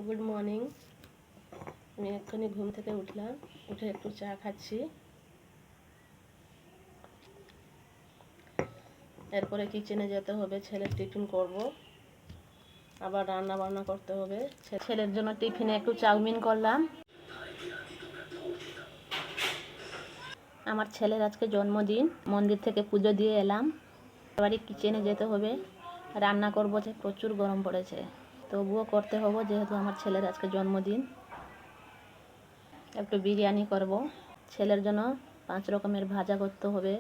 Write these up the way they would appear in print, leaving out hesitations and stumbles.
Good morning. আমি এক্ষুনি ঘুম থেকে উঠলাম, উঠে একটু চা খাচ্ছি। এরপরে কিচেনে যেতে হবে, ছেলের টিফিন করব, আবার রান্না বান্না করতে হবে। ছেলের জন্য টিফিনে একটু চাউমিন করলাম। আমার ছেলের আজকে জন্মদিন, মন্দির থেকে পুজো দিয়ে এলাম। এবারে কিচেনে যেতে হবে, রান্না করব। যে প্রচুর গরম পড়েছে, তবুও করতে হবে যেহেতু আমার ছেলের আজকে জন্মদিন। একটু বিরিয়ানি করব, ছেলের জন্য 5 রকমের ভাজা করতে হবে,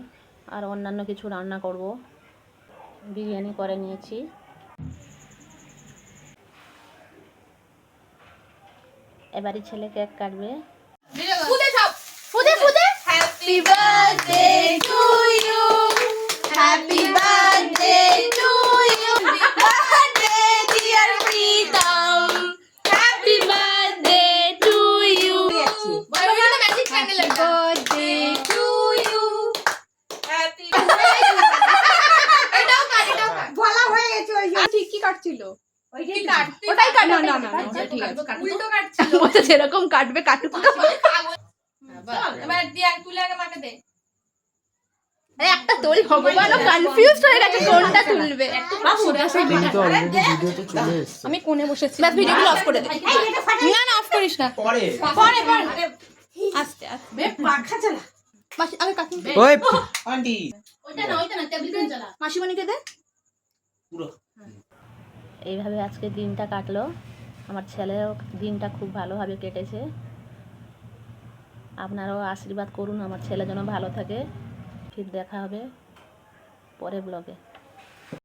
আর অন্যান্য কিছু রান্না করব। বিরিয়ানি করে নিয়েছি। এবারে ছেলে কেক কাটবে। Happy birthday to you. Happy birthday to you. Birthday dear Pritam. Happy birthday to you. Happy birthday to you. Happy birthday. এটাও কাট। বলা হয়ে গেছে ওই ঠিক কি কাটছিল? ওইটাই ওটাই কাট। না ঠিক আছে উল্টো কাটছিল। বলতে যেরকম কাটবে কাটুক। এবার দিয়ে তুলে আগে মাকে দে। আরে একটা তোল, ভগবান ও কনফিউজড হয়ে গেছে কোনটা তুলবে। আমি কোণে বসেছি, বাস ভিডিওগুলো অফ করে দে। না না অফ করিস না, পরে আস্তে আস্তে বে পাখা চালা। মাসি আগে কাকি ওই আন্টি ওইটা না টেবিল ফ্যান চালা। মাসিমণিকে দে পুরো। এইভাবে আজকে দিনটা কাটলো। আমার ছেলেরও দিনটা খুব ভালোভাবে কেটেছে। আপনারাও আশীর্বাদ করুন আমার ছেলে যেন ভালো থাকে। ফির দেখা হবে পরের ব্লগে।